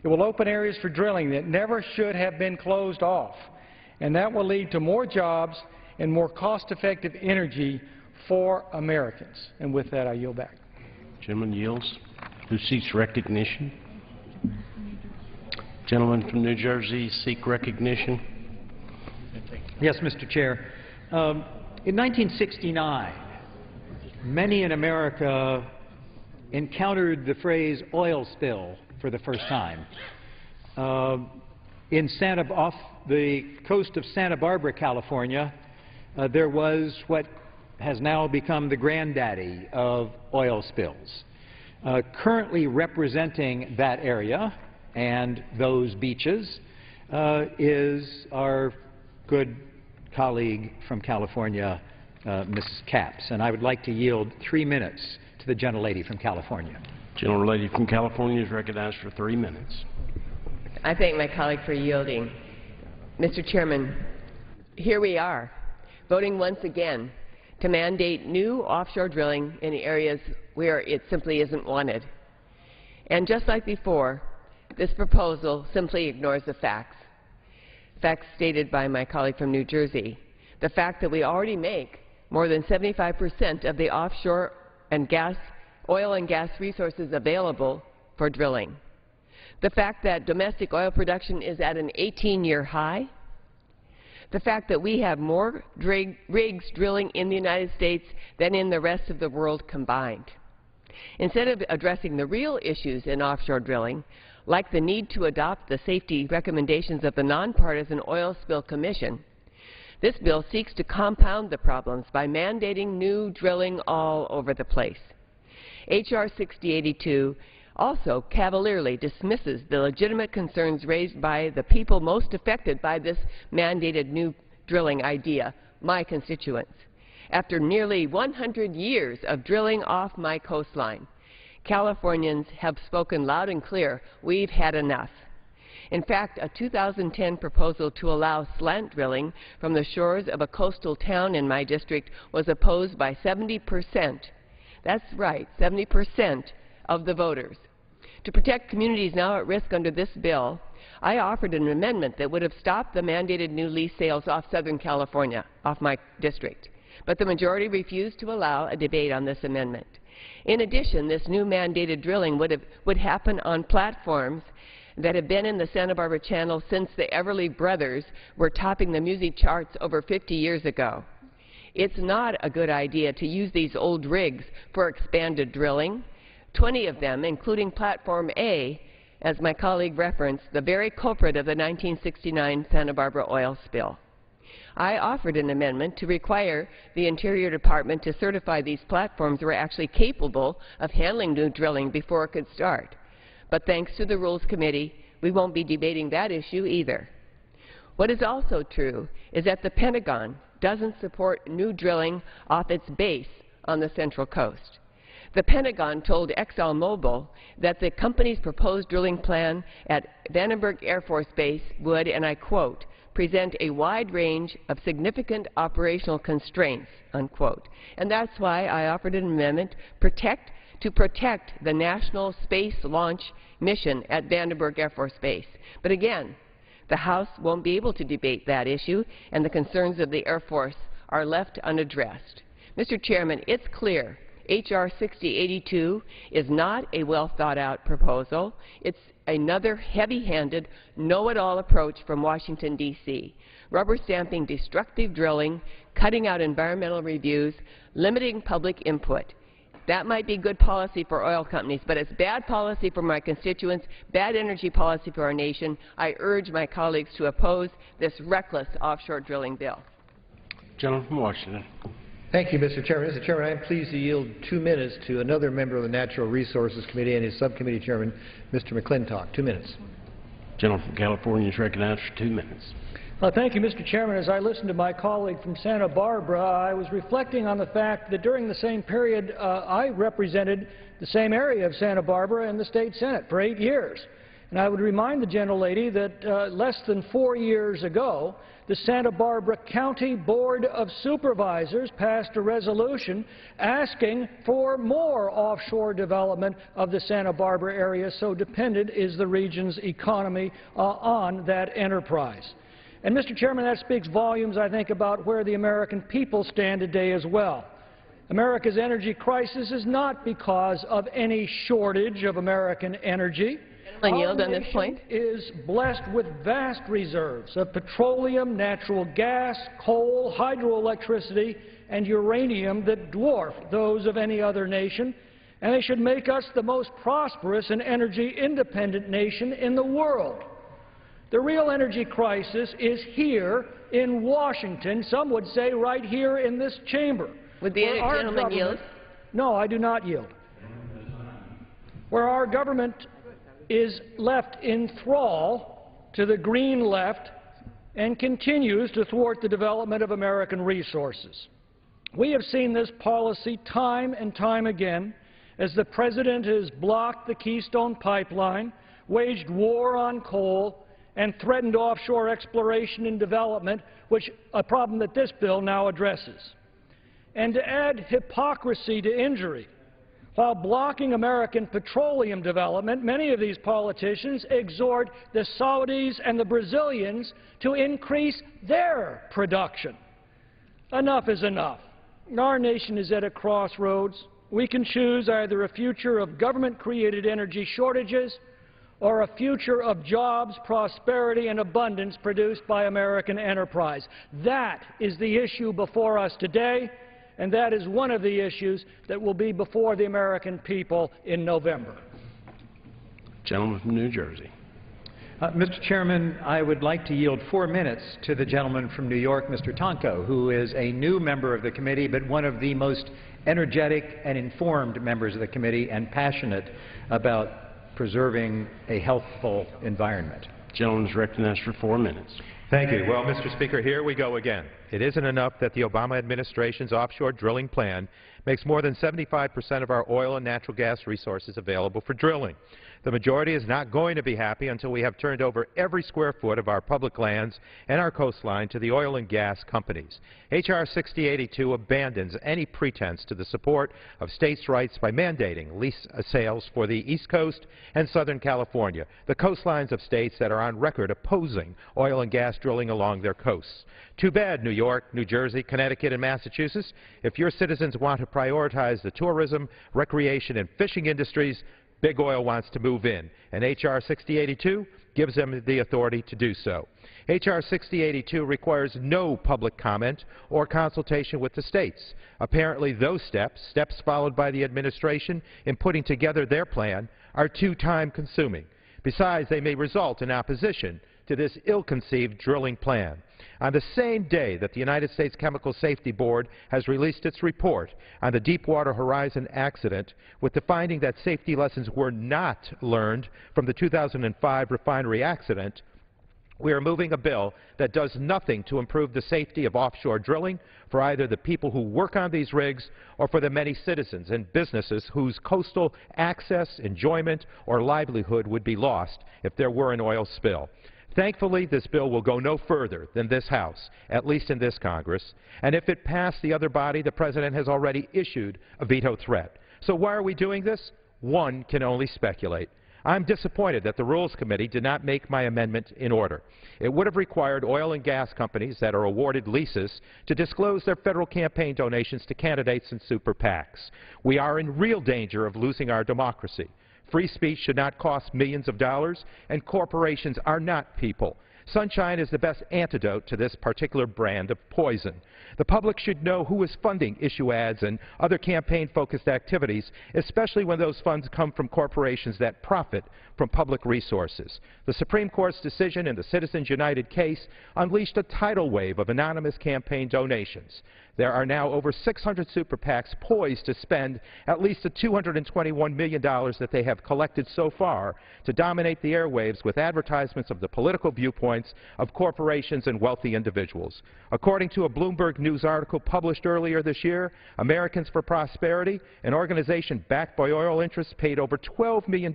[SPEAKER 14] It will open areas for drilling that never should have been closed off, and that will lead to more jobs and more cost-effective energy for Americans. And with that, I yield back.
[SPEAKER 12] Gentleman yields. Who seeks recognition? Gentleman from New Jersey seek recognition.
[SPEAKER 13] Yes, Mr. Chair. In 1969, many in America encountered the phrase oil spill for the first time. Off the coast of Santa Barbara, California, there was what has now become the granddaddy of oil spills. Currently representing that area and those beaches is our good colleague from California, Ms. Capps, and I would like to yield 3 minutes to the gentlelady from California.
[SPEAKER 12] Gentlelady from California is recognized for 3 minutes.
[SPEAKER 15] I thank my colleague for yielding. Mr. Chairman, here we are, voting once again to mandate new offshore drilling in areas where it simply isn't wanted. And just like before, this proposal simply ignores the facts. Facts stated by my colleague from New Jersey. The fact that we already make more than 75% of the offshore and oil and gas resources available for drilling. The fact that domestic oil production is at an 18-year high. The fact that we have more rigs drilling in the United States than in the rest of the world combined. Instead of addressing the real issues in offshore drilling, like the need to adopt the safety recommendations of the Nonpartisan Oil Spill Commission, this bill seeks to compound the problems by mandating new drilling all over the place. H.R. 6082 also cavalierly dismisses the legitimate concerns raised by the people most affected by this mandated new drilling idea, my constituents. After nearly 100 years of drilling off my coastline, Californians have spoken loud and clear, we've had enough. In fact, a 2010 proposal to allow slant drilling from the shores of a coastal town in my district was opposed by 70%. That's right, 70% of the voters. To protect communities now at risk under this bill, I offered an amendment that would have stopped the mandated new lease sales off Southern California, off my district. But the majority refused to allow a debate on this amendment. In addition, this new mandated drilling would happen on platforms that have been in the Santa Barbara Channel since the Everly Brothers were topping the music charts over 50 years ago. It's not a good idea to use these old rigs for expanded drilling. 20 of them, including Platform A, as my colleague referenced, the very culprit of the 1969 Santa Barbara oil spill. I offered an amendment to require the Interior Department to certify these platforms were actually capable of handling new drilling before it could start. But thanks to the Rules Committee, we won't be debating that issue either. What is also true is that the Pentagon doesn't support new drilling off its base on the Central Coast. The Pentagon told ExxonMobil that the company's proposed drilling plan at Vandenberg Air Force Base would, and I quote, present a wide range of significant operational constraints, unquote. And that's why I offered an amendment to protect the National Space Launch Mission at Vandenberg Air Force Base. But again, the House won't be able to debate that issue, and the concerns of the Air Force are left unaddressed. Mr. Chairman, it's clear H.R. 6082 is not a well-thought-out proposal. It's another heavy-handed, know-it-all approach from Washington, D.C., rubber-stamping destructive drilling, cutting out environmental reviews, limiting public input. That might be good policy for oil companies, but it's bad policy for my constituents, bad energy policy for our nation. I urge my colleagues to oppose this reckless offshore drilling bill.
[SPEAKER 12] Gentleman from Washington.
[SPEAKER 8] Thank you, Mr. Chairman. Mr. Chairman, I am pleased to yield 2 minutes to another member of the Natural Resources Committee and his subcommittee chairman, Mr. McClintock. 2 minutes.
[SPEAKER 12] Gentleman from California is recognized for 2 minutes.
[SPEAKER 16] Thank you, Mr. Chairman. As I listened to my colleague from Santa Barbara, I was reflecting on the fact that during the same period, I represented the same area of Santa Barbara in the State Senate for 8 years. And I would remind the gentlelady that less than 4 years ago, the Santa Barbara County Board of Supervisors passed a resolution asking for more offshore development of the Santa Barbara area, so dependent is the region's economy on that enterprise. And, Mr. Chairman, that speaks volumes, I think, about where the American people stand today as well. America's energy crisis is not because of any shortage of American energy.
[SPEAKER 15] I yield on this point.
[SPEAKER 16] Is blessed with vast reserves of petroleum, natural gas, coal, hydroelectricity, and uranium that dwarf those of any other nation, and they should make us the most prosperous and energy-independent nation in the world. The real energy crisis is here in Washington, some would say right here in this chamber.
[SPEAKER 15] Would the gentleman yield?
[SPEAKER 16] No, I do not yield. Where our government is left in thrall to the green left and continues to thwart the development of American resources. We have seen this policy time and time again as the President has blocked the Keystone Pipeline, waged war on coal, and threatened offshore exploration and development, a problem that this bill now addresses. And to add hypocrisy to injury, while blocking American petroleum development, many of these politicians exhort the Saudis and the Brazilians to increase their production. Enough is enough. Our nation is at a crossroads. We can choose either a future of government-created energy shortages or a future of jobs, prosperity, and abundance produced by American enterprise. That is the issue before us today, and that is one of the issues that will be before the American people in November.
[SPEAKER 12] Gentleman from New Jersey.
[SPEAKER 13] Mr. Chairman, I would like to yield 4 minutes to the gentleman from New York, Mr. Tonko, who is a new member of the committee, but one of the most energetic and informed members of the committee and passionate about preserving a healthful environment.
[SPEAKER 12] Gentleman is recognized for 4 minutes.
[SPEAKER 17] Thank you. Well, Mr. Speaker, here we go again. It isn't enough that the Obama administration's offshore drilling plan makes more than 75% of our oil and natural gas resources available for drilling. The majority is not going to be happy until we have turned over every square foot of our public lands and our coastline to the oil and gas companies. H.R. 6082 abandons any pretense to the support of states' rights by mandating lease sales for the East Coast and Southern California, the coastlines of states that are on record opposing oil and gas drilling along their coasts. Too bad, New York, New Jersey, Connecticut, and Massachusetts. If your citizens want to prioritize the tourism, recreation, and fishing industries, Big Oil wants to move in, and H.R. 6082 gives them the authority to do so. H.R. 6082 requires no public comment or consultation with the states. Apparently those steps followed by the administration in putting together their plan, are too time-consuming. Besides, they may result in opposition to this ill-conceived drilling plan. On the same day that the United States Chemical Safety Board has released its report on the Deepwater Horizon accident with the finding that safety lessons were not learned from the 2005 refinery accident, we are moving a bill that does nothing to improve the safety of offshore drilling for either the people who work on these rigs or for the many citizens and businesses whose coastal access, enjoyment, or livelihood would be lost if there were an oil spill. Thankfully, this bill will go no further than this House, at least in this Congress, and if it passed the other body, the President has already issued a veto threat. So why are we doing this? One can only speculate. I'm disappointed that the Rules Committee did not make my amendment in order. It would have required oil and gas companies that are awarded leases to disclose their federal campaign donations to candidates and super PACs. We are in real danger of losing our democracy. Free speech should not cost millions of dollars, and corporations are not people. Sunshine is the best antidote to this particular brand of poison. The public should know who is funding issue ads and other campaign-focused activities, especially when those funds come from corporations that profit from public resources. The Supreme Court's decision in the Citizens United case unleashed a tidal wave of anonymous campaign donations. There are now over 600 super PACs poised to spend at least the $221 million that they have collected so far to dominate the airwaves with advertisements of the political viewpoints of corporations and wealthy individuals. According to a Bloomberg News article published earlier this year, Americans for Prosperity, an organization backed by oil interests, paid over $12 million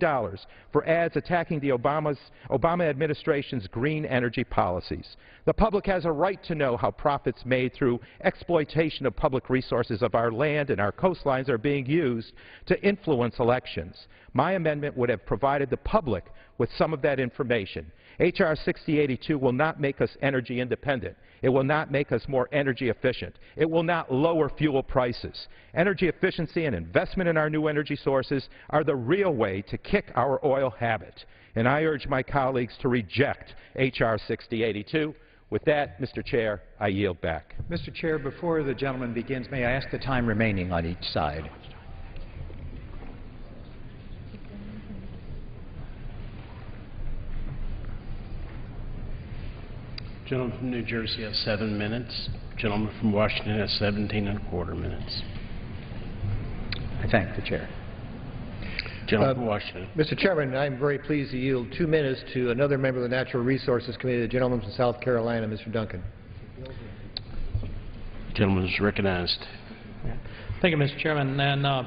[SPEAKER 17] for ads attacking the Obama administration's green energy policies. The public has a right to know how profits made through exploitation of public resources of our land and our coastlines are being used to influence elections. My amendment would have provided the public with some of that information. H.R. 6082 will not make us energy independent. It will not make us more energy efficient. It will not lower fuel prices. Energy efficiency and investment in our new energy sources are the real way to kick our oil habit. And I urge my colleagues to reject H.R. 6082. With that, Mr. Chair, I yield back.
[SPEAKER 13] Mr. Chair, before the gentleman begins, may I ask the time remaining on each side?
[SPEAKER 12] Gentleman from New Jersey has 7 minutes. Gentleman from Washington has 17¼ minutes.
[SPEAKER 13] I thank the chair.
[SPEAKER 12] Gentleman from Washington.
[SPEAKER 8] Mr. Chairman, I'm very pleased to yield 2 minutes to another member of the Natural Resources Committee, the gentleman from South Carolina, Mr. Duncan.
[SPEAKER 12] Gentleman is recognized.
[SPEAKER 18] Thank you, Mr. Chairman, and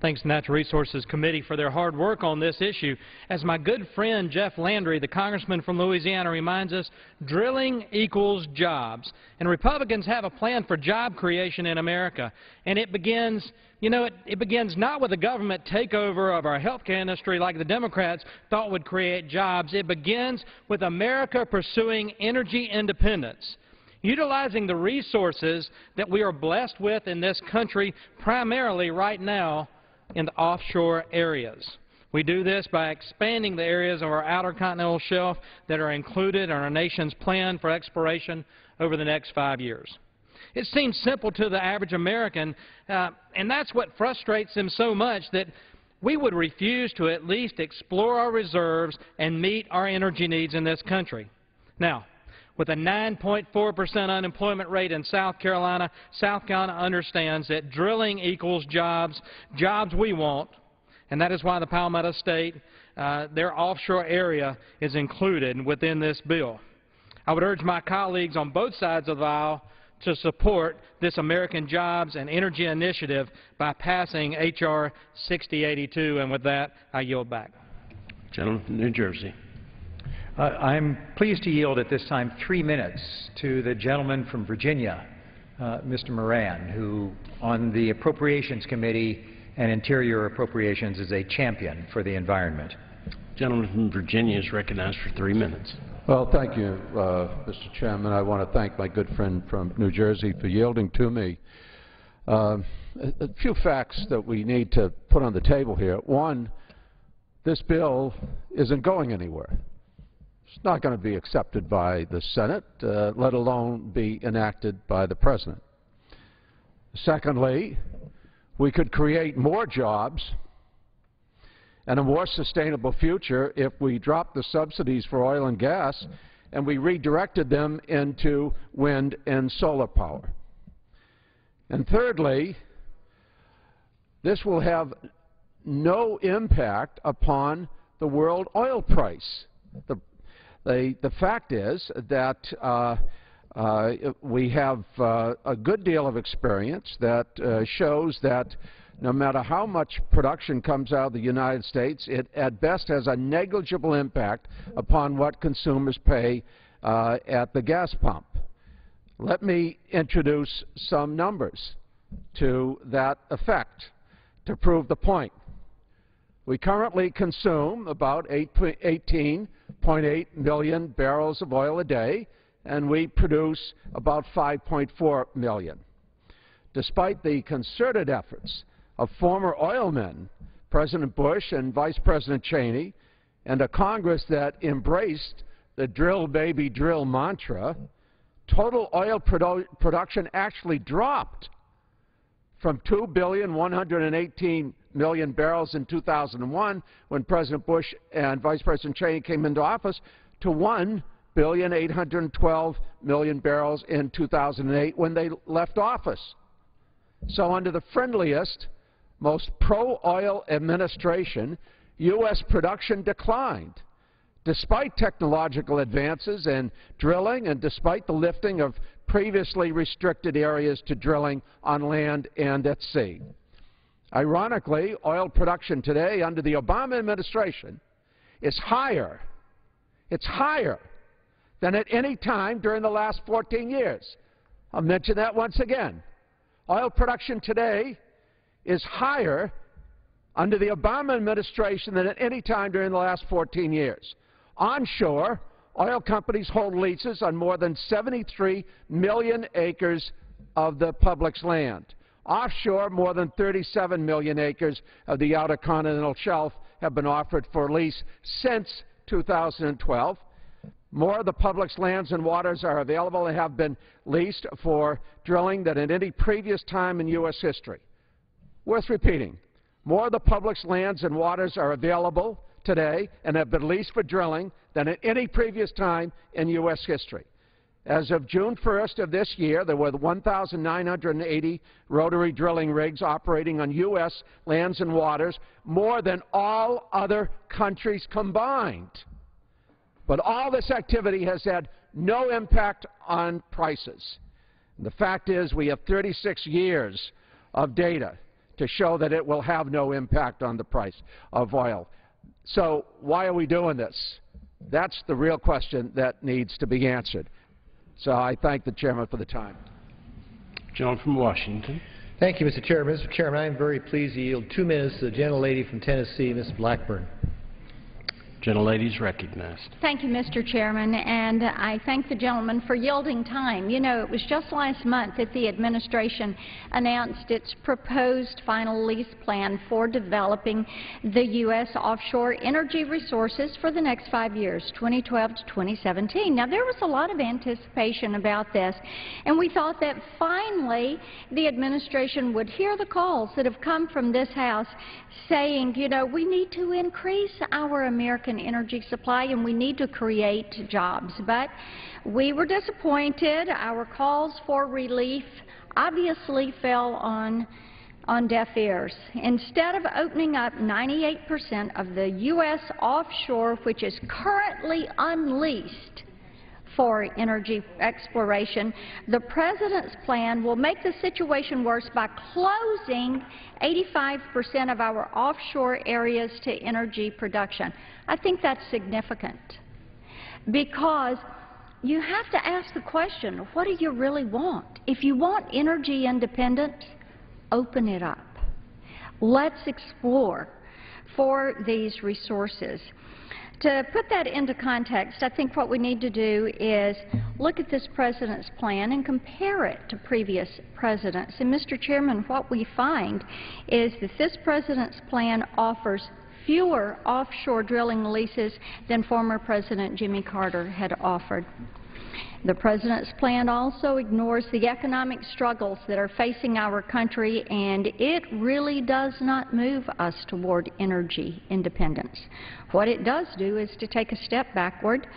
[SPEAKER 18] thanks to the Natural Resources Committee for their hard work on this issue. As my good friend Jeff Landry, the congressman from Louisiana, reminds us, drilling equals jobs. And Republicans have a plan for job creation in America. And it begins, it begins not with a government takeover of our healthcare industry like the Democrats thought would create jobs. It begins with America pursuing energy independence, utilizing the resources that we are blessed with in this country, primarily right now in the offshore areas. We do this by expanding the areas of our outer continental shelf that are included in our nation's plan for exploration over the next 5 years. It seems simple to the average American, and that's what frustrates them so much, that we would refuse to at least explore our reserves and meet our energy needs in this country. Now, with a 9.4% unemployment rate in South Carolina understands that drilling equals jobs, jobs we want, and that is why the Palmetto State, their offshore area, is included within this bill. I would urge my colleagues on both sides of the aisle to support this American Jobs and Energy Initiative by passing H.R. 6082, and with that, I yield back.
[SPEAKER 12] Gentleman from New Jersey.
[SPEAKER 13] I'm pleased to yield at this time 3 minutes to the gentleman from Virginia, Mr. Moran, who on the Appropriations Committee and Interior Appropriations is a champion for the environment.
[SPEAKER 12] Gentleman from Virginia is recognized for 3 minutes.
[SPEAKER 19] Well, thank you, Mr. Chairman. I want to thank my good friend from New Jersey for yielding to me. A few facts that we need to put on the table here. One, this bill isn't going anywhere. It's not going to be accepted by the Senate, let alone be enacted by the President. Secondly, we could create more jobs and a more sustainable future if we dropped the subsidies for oil and gas and we redirected them into wind and solar power. And thirdly, this will have no impact upon the world oil price. The fact is that we have a good deal of experience that shows that no matter how much production comes out of the United States, it at best has a negligible impact upon what consumers pay at the gas pump. Let me introduce some numbers to that effect to prove the point. We currently consume about 18.8 million barrels of oil a day, and we produce about 5.4 million. Despite the concerted efforts of former oilmen, President Bush and Vice President Cheney, and a Congress that embraced the drill baby drill mantra, total oil production actually dropped from 2,118,000,000 barrels in 2001 when President Bush and Vice President Cheney came into office to 1,812,000,000 barrels in 2008 when they left office. So under the friendliest, most pro-oil administration, U.S. production declined, despite technological advances in drilling and despite the lifting of previously restricted areas to drilling on land and at sea. Ironically, oil production today under the Obama administration is higher. It's higher than at any time during the last 14 years. I'll mention that once again. Oil production today is higher under the Obama administration than at any time during the last 14 years. Onshore, oil companies hold leases on more than 73 million acres of the public's land. Offshore, more than 37 million acres of the Outer Continental Shelf have been offered for lease since 2012. More of the public's lands and waters are available and have been leased for drilling than at any previous time in U.S. history. Worth repeating, more of the public's lands and waters are available today and have been leased for drilling than at any previous time in U.S. history. As of June 1st of this year, there were 1,980 rotary drilling rigs operating on U.S. lands and waters, more than all other countries combined. But all this activity has had no impact on prices. The fact is we have 36 years of data to show that it will have no impact on the price of oil. So why are we doing this? That's the real question that needs to be answered. So I thank the Chairman for the time.
[SPEAKER 12] Gentleman from Washington.
[SPEAKER 8] Thank you, Mr. Chairman. Mr. Chairman, I am very pleased to yield 2 minutes to the gentlelady from Tennessee, Ms. Blackburn.
[SPEAKER 12] Gentlelady is recognized.
[SPEAKER 20] Thank you, Mr. Chairman, and I thank the gentleman for yielding time. You know, it was just last month that the administration announced its proposed final lease plan for developing the U.S. offshore energy resources for the next 5 years, 2012 to 2017. Now, there was a lot of anticipation about this, and we thought that finally the administration would hear the calls that have come from this House saying, you know, we need to increase our American energy supply and we need to create jobs. But we were disappointed. Our calls for relief obviously fell on deaf ears. Instead of opening up 98% of the U.S. offshore, which is currently unleased for energy exploration, the President's plan will make the situation worse by closing 85% of our offshore areas to energy production. I think that's significant because you have to ask the question, what do you really want? If you want energy independence, open it up. Let's explore for these resources. To put that into context, I think what we need to do is look at this President's plan and compare it to previous presidents. And, Mr. Chairman, what we find is that this President's plan offers fewer offshore drilling leases than former President Jimmy Carter had offered. The President's plan also ignores the economic struggles that are facing our country, and it really does not move us toward energy independence. What it does do is to take a step backward.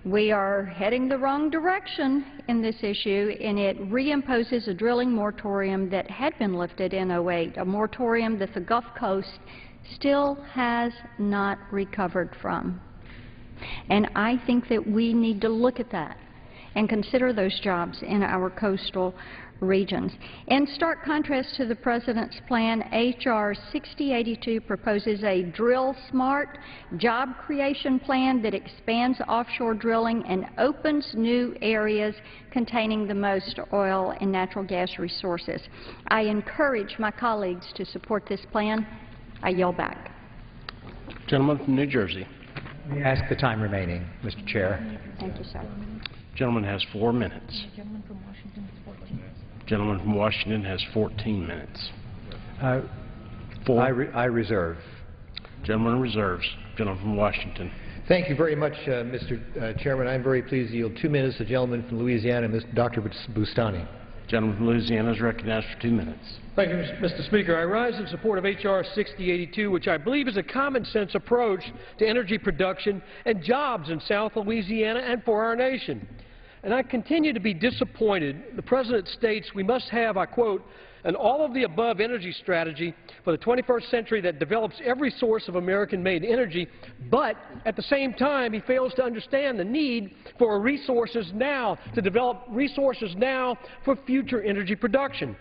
[SPEAKER 20] We are heading the wrong direction in this issue, and it reimposes a drilling moratorium that had been lifted in 2008, a moratorium that the Gulf Coast still has not recovered from. And I think that we need to look at that and consider those jobs in our coastal regions. In stark contrast to the President's plan, H.R. 6082 proposes a Drill Smart job creation plan that expands offshore drilling and opens new areas containing the most oil and natural gas resources. I encourage my colleagues to support this plan. I yield back.
[SPEAKER 12] Gentleman from New Jersey.
[SPEAKER 13] May I ask the time remaining, Mr. Chair?
[SPEAKER 20] Thank you, sir.
[SPEAKER 12] Gentleman has 4 minutes. Gentleman from Washington has 14 minutes.
[SPEAKER 13] I reserve.
[SPEAKER 12] Gentleman reserves. Gentleman from Washington.
[SPEAKER 8] Thank you very much, Mr. Chairman. I'm very pleased to yield 2 minutes to the gentleman from Louisiana, Dr. Boustany.
[SPEAKER 12] Gentleman from Louisiana is recognized for 2 minutes.
[SPEAKER 16] Thank you, Mr. Speaker. I rise in support of H.R. 6082, which I believe is a common-sense approach to energy production and jobs in South Louisiana and for our nation. And I continue to be disappointed. The President states we must have, I quote, an all-of-the-above energy strategy for the 21st century that develops every source of American-made energy, but at the same time he fails to understand the need for resources now, to develop resources now for future energy production.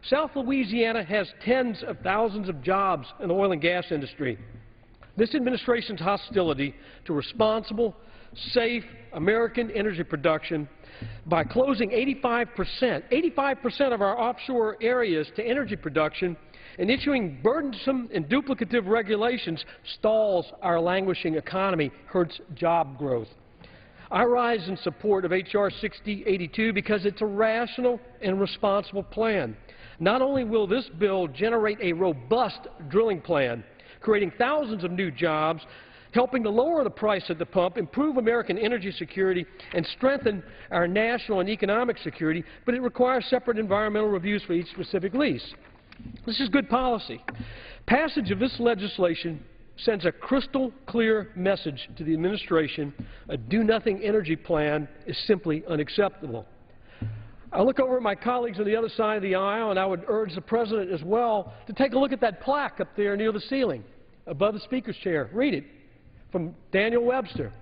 [SPEAKER 16] South Louisiana has tens of thousands of jobs in the oil and gas industry. This administration's hostility to responsible, safe American energy production by closing 85% of our offshore areas to energy production and issuing burdensome and duplicative regulations stalls our languishing economy, hurts job growth. I rise in support of H.R. 6082 because it's a rational and responsible plan. Not only will this bill generate a robust drilling plan, creating thousands of new jobs, helping to lower the price at the pump, improve American energy security, and strengthen our national and economic security, but it requires separate environmental reviews for each specific lease. This is good policy. Passage of this legislation sends a crystal clear message to the administration. A do-nothing energy plan is simply unacceptable. I look over at my colleagues on the other side of the aisle, and I would urge the President as well to take a look at that plaque up there near the ceiling above the Speaker's chair. Read it. From Daniel Webster.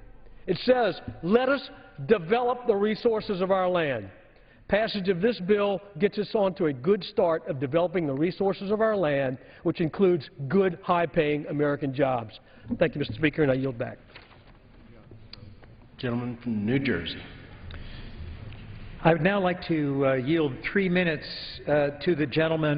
[SPEAKER 16] It says, let us develop the resources of our land. Passage of this bill gets us on to a good start of developing the resources of our land, which includes good, high-paying American jobs. Thank you, Mr. Speaker, and I yield back.
[SPEAKER 12] Gentleman from New Jersey.
[SPEAKER 13] I would now like to yield 3 minutes to the gentleman